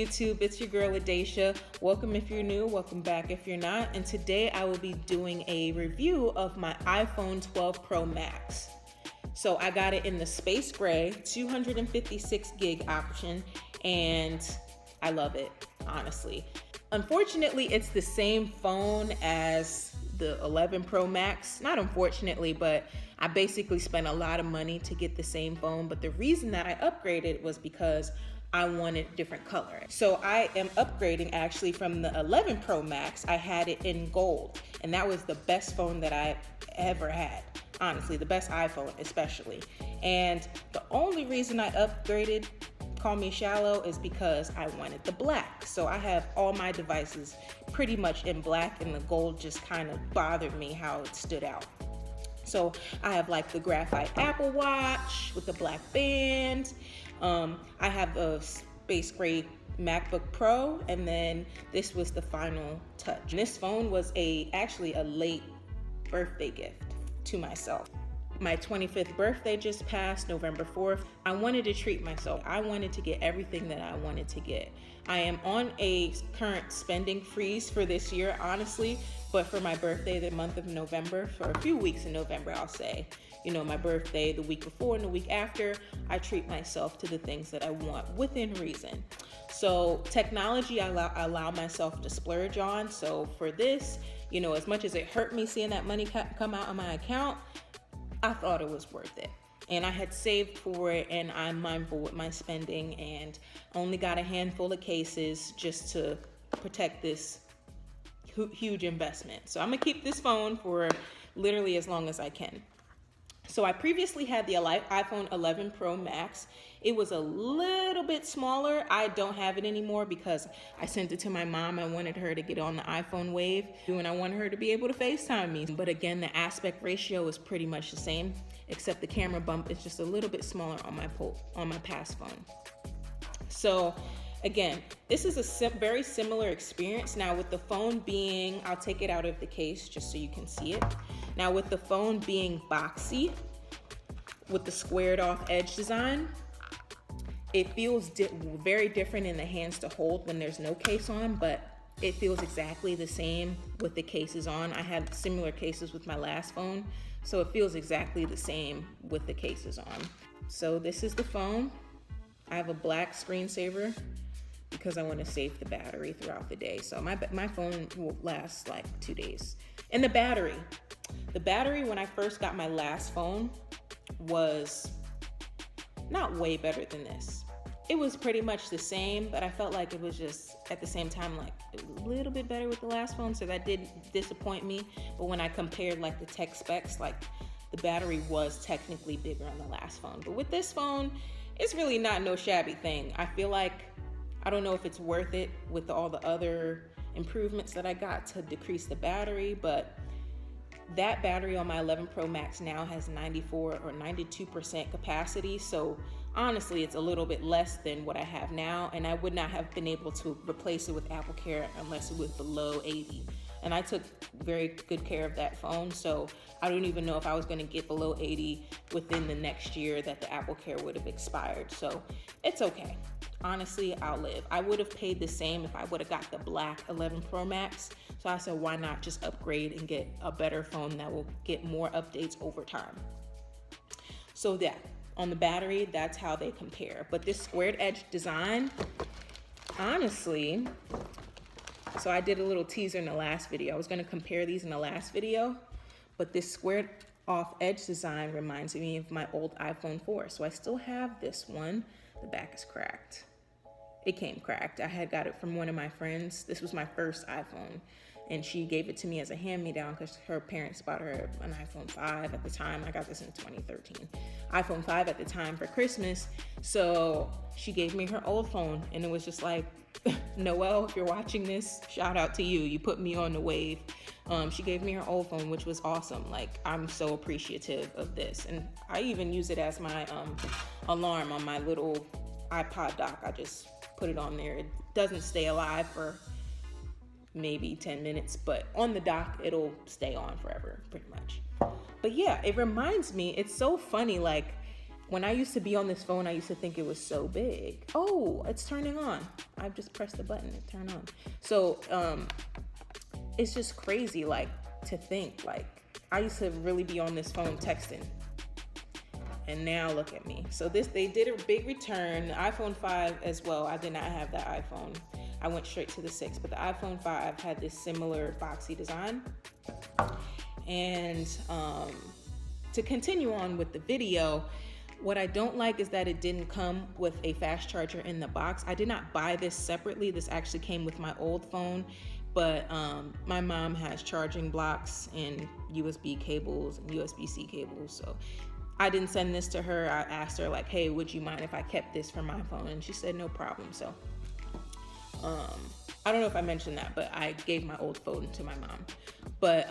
YouTube? It's your girl Adasha. Welcome if you're new, welcome back if you're not. And today I will be doing a review of my iPhone 12 Pro Max. So I got it in the space gray 256 gig option, and I love it, honestly. Unfortunately, it's the same phone as the 11 Pro Max. Not unfortunately, but I basically spent a lot of money to get the same phone. But the reason that I upgraded was because I wanted different color. So I am upgrading actually from the 11 Pro Max. I had it in gold, and that was the best phone that I ever had. Honestly, the best iPhone especially. And the only reason I upgraded, call me shallow, is because I wanted the black. So I have all my devices pretty much in black, and the gold just kind of bothered me how it stood out. So I have like the graphite Apple Watch with the black band. I have a space gray MacBook Pro, and then this was the final touch. And this phone was actually a late birthday gift to myself. My 25th birthday just passed, November 4th. I wanted to treat myself. I wanted to get everything that I wanted to get. I am on a current spending freeze for this year, honestly, but for my birthday, the month of November, for a few weeks in November, I'll say, you know, my birthday, the week before and the week after, I treat myself to the things that I want within reason. So technology, I allow myself to splurge on. So for this, you know, as much as it hurt me seeing that money come out of my account, I thought it was worth it. And I had saved for it, and I'm mindful with my spending, and only got a handful of cases just to protect this huge investment. So I'm gonna keep this phone for literally as long as I can. So I previously had the iPhone 11 Pro Max. It was a little bit smaller. I don't have it anymore because I sent it to my mom. I wanted her to get on the iPhone wave, and I wanted her to be able to FaceTime me. But again, the aspect ratio is pretty much the same, except the camera bump is just a little bit smaller on my past phone. So again, this is a very similar experience. Now with the phone being, I'll take it out of the case just so you can see it. Now with the phone being boxy, with the squared off edge design, it feels very different in the hands to hold when there's no case on, but it feels exactly the same with the cases on. I had similar cases with my last phone, so it feels exactly the same with the cases on. So this is the phone. I have a black screensaver because I want to save the battery throughout the day. So my phone will last like 2 days. And the battery when I first got my last phone was not way better than this. It was pretty much the same, but I felt like it was just at the same time like a little bit better with the last phone, so that did disappoint me. But when I compared like the tech specs, like the battery was technically bigger on the last phone. But with this phone, it's really not no shabby thing. I feel like, I don't know if it's worth it with all the other improvements that I got to decrease the battery, but that battery on my 11 Pro Max now has 94 or 92% capacity. So honestly, it's a little bit less than what I have now, and I would not have been able to replace it with AppleCare unless it was below 80. And I took very good care of that phone, so I don't even know if I was gonna get below 80 within the next year that the AppleCare would have expired. So it's okay. Honestly, I'll live. I would have paid the same if I would have got the black 11 Pro Max. So I said, why not just upgrade and get a better phone that will get more updates over time? So yeah, on the battery, that's how they compare. But this squared edge design, honestly, so I did a little teaser in the last video. I was gonna compare these in the last video, but this squared off edge design reminds me of my old iPhone 4. So I still have this one. The back is cracked. It came cracked. I had got it from one of my friends. This was my first iPhone, and she gave it to me as a hand-me-down because her parents bought her an iPhone 5 at the time. I got this in 2013. iPhone 5 at the time for Christmas. So she gave me her old phone, and it was just like, Noelle, if you're watching this, shout out to you. You put me on the wave. She gave me her old phone, which was awesome. Like, I'm so appreciative of this. And I even use it as my alarm on my little iPod dock. I just put it on there. It doesn't stay alive for maybe 10 minutes, but on the dock, it'll stay on forever, pretty much. But yeah, it reminds me, it's so funny, like, When I used to be on this phone, I used to think it was so big. Oh, it's turning on. I've just pressed the button to turn on. So it's just crazy, like, to think, like, I used to really be on this phone texting. And now look at me. So they did a big return. The iPhone 5 as well. I did not have that iPhone. I went straight to the 6, but the iPhone 5 had this similar boxy design. And to continue on with the video, what I don't like is that it didn't come with a fast charger in the box. I did not buy this separately. This actually came with my old phone, but my mom has charging blocks and USB cables and USB-C cables. So I didn't send this to her. I asked her, like, hey, would you mind if I kept this for my phone? And she said, no problem. So I don't know if I mentioned that, but I gave my old phone to my mom. But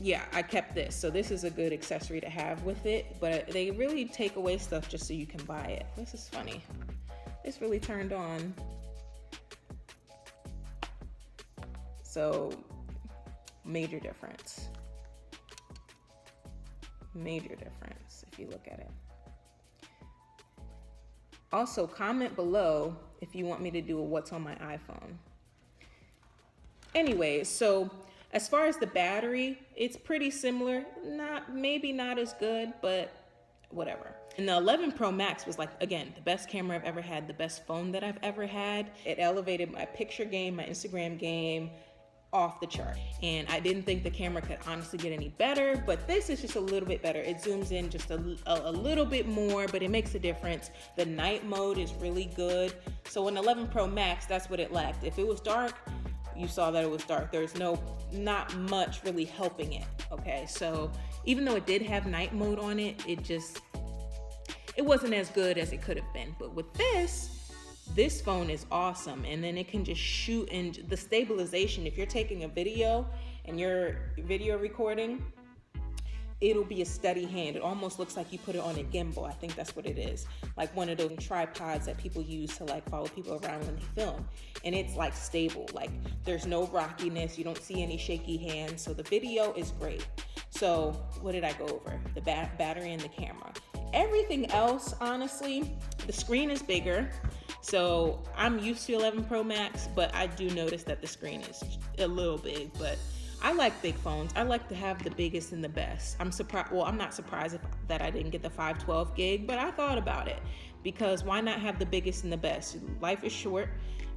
yeah, I kept this. So this is a good accessory to have with it, but they really take away stuff just so you can buy it. This is funny. This really turned on. So major difference. Major difference if you look at it. Also, comment below if you want me to do a what's on my iPhone. Anyways, so as far as the battery, it's pretty similar. Maybe not as good, but whatever. And the 11 Pro Max was, like, again, the best camera I've ever had, the best phone that I've ever had. It elevated my picture game, my Instagram game, off the chart. And I didn't think the camera could honestly get any better, but this is just a little bit better. It zooms in just a little bit more, but it makes a difference. The night mode is really good. So in 11 Pro Max, that's what it lacked. If it was dark, you saw that it was dark. There's not much really helping it, okay? So even though it did have night mode on it, it wasn't as good as it could have been. But with this phone is awesome. And then it can just shoot, and the stabilization, if you're taking a video and you're video recording, it'll be a steady hand. It almost looks like you put it on a gimbal. I think that's what it is. Like one of those tripods that people use to, like, follow people around when they film. And it's, like, stable. Like, there's no rockiness. You don't see any shaky hands. So the video is great. So what did I go over? The battery and the camera. Everything else, honestly, the screen is bigger. So I'm used to 11 Pro Max, but I do notice that the screen is a little big, but I like big phones. I like to have the biggest and the best. I'm surprised. Well, I'm not surprised that I didn't get the 512 gig, but I thought about it because why not have the biggest and the best? Life is short.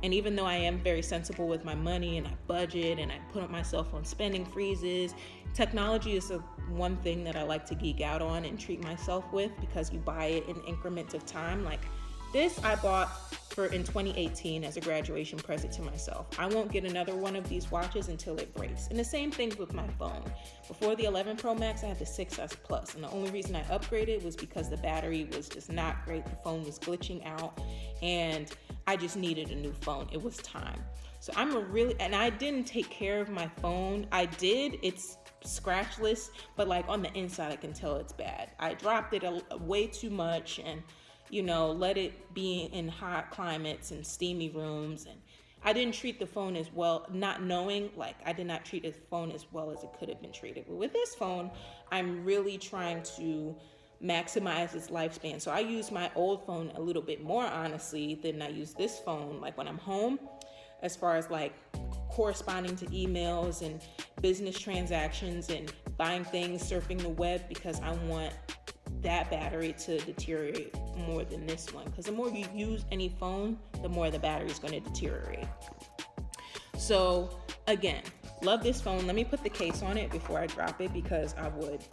And even though I am very sensible with my money and I budget and I put up myself on spending freezes, technology is the one thing that I like to geek out on and treat myself with because you buy it in increments of time. Like this I bought in 2018 as a graduation present to myself. I won't get another one of these watches until it breaks. And the same thing with my phone. Before the 11 Pro Max, I had the 6S Plus. And the only reason I upgraded was because the battery was just not great. The phone was glitching out and I just needed a new phone. It was time. So and I didn't take care of my phone. I did, it's scratchless, but like on the inside, I can tell it's bad. I dropped it way too much and let it be in hot climates and steamy rooms. And I didn't treat the phone as well, not knowing, like I did not treat the phone as well as it could have been treated. But with this phone, I'm really trying to maximize its lifespan. So I use my old phone a little bit more, honestly, than I use this phone. Like when I'm home, as far as like corresponding to emails and business transactions and buying things, surfing the web, because I want that battery to deteriorate more than this one, because the more you use any phone, the more the battery is going to deteriorate. So again, love this phone. Let me put the case on it before I drop it, because I would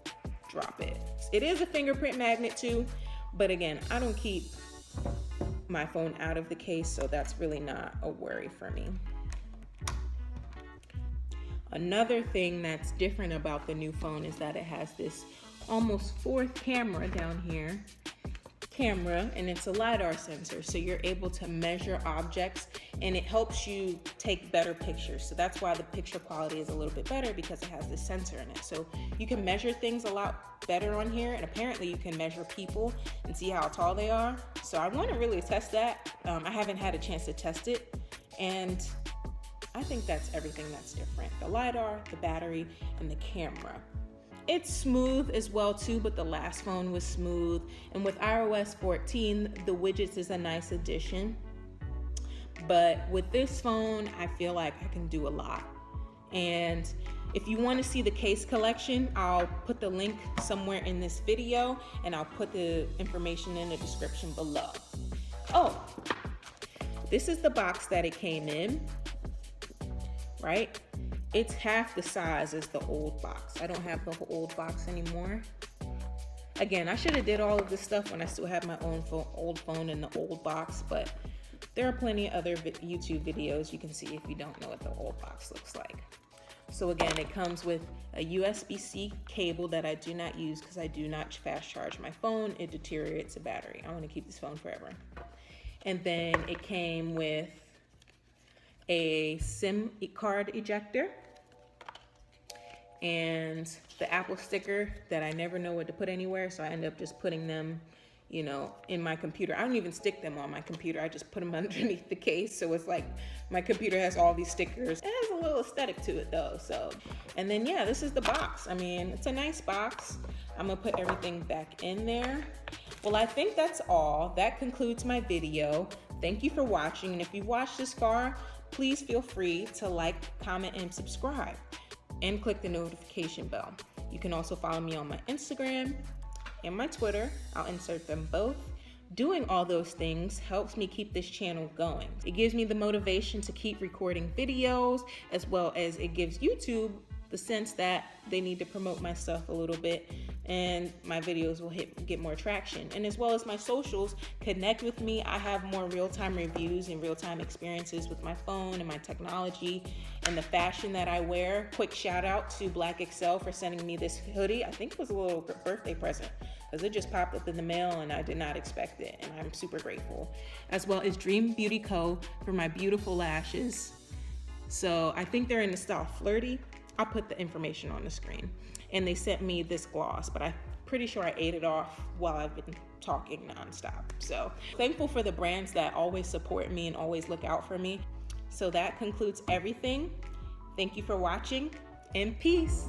drop it. It is a fingerprint magnet too, but again, I don't keep my phone out of the case, so that's really not a worry for me. Another thing that's different about the new phone is that it has this almost fourth camera down here, and it's a LiDAR sensor, so you're able to measure objects and it helps you take better pictures. So that's why the picture quality is a little bit better, because it has this sensor in it. So you can measure things a lot better on here, and apparently you can measure people and see how tall they are. So I want to really test that. I haven't had a chance to test it, and I think that's everything that's different: the LiDAR, the battery, and the camera. It's smooth as well too, but the last phone was smooth. And with iOS 14, the widgets is a nice addition. But with this phone, I feel like I can do a lot. And if you want to see the case collection, I'll put the link somewhere in this video, and I'll put the information in the description below. Oh, this is the box that it came in, right? It's half the size as the old box. I don't have the old box anymore. Again, I should have did all of this stuff when I still had my own old phone in the old box, but there are plenty of other YouTube videos you can see if you don't know what the old box looks like. So again, it comes with a USB-C cable that I do not use because I do not fast charge my phone. It deteriorates the battery. I want to keep this phone forever. And then it came with a SIM card ejector and the Apple sticker that I never know what to put anywhere, so I end up just putting them, you know, in my computer. I don't even stick them on my computer. I just put them underneath the case, so it's like my computer has all these stickers. It has a little aesthetic to it though. So, and then yeah, this is the box. I mean, it's a nice box. I'm gonna put everything back in there. Well, I think that's all. That concludes my video. Thank you for watching, and if you've watched this far, please feel free to like, comment, and subscribe, and click the notification bell. You can also follow me on my Instagram and my Twitter. I'll insert them both. Doing all those things helps me keep this channel going. It gives me the motivation to keep recording videos, as well as it gives YouTube the sense that they need to promote my stuff a little bit, and my videos will get more traction. And as well as my socials, connect with me. I have more real-time reviews and real-time experiences with my phone and my technology and the fashion that I wear. Quick shout out to EXCL for sending me this hoodie. I think it was a little birthday present because it just popped up in the mail and I did not expect it, and I'm super grateful. As well as DreamBeautyCo for my beautiful lashes. So I think they're in the style Flirty. I'll put the information on the screen. And they sent me this gloss, but I'm pretty sure I ate it off while I've been talking nonstop. So thankful for the brands that always support me and always look out for me. So that concludes everything. Thank you for watching, and peace.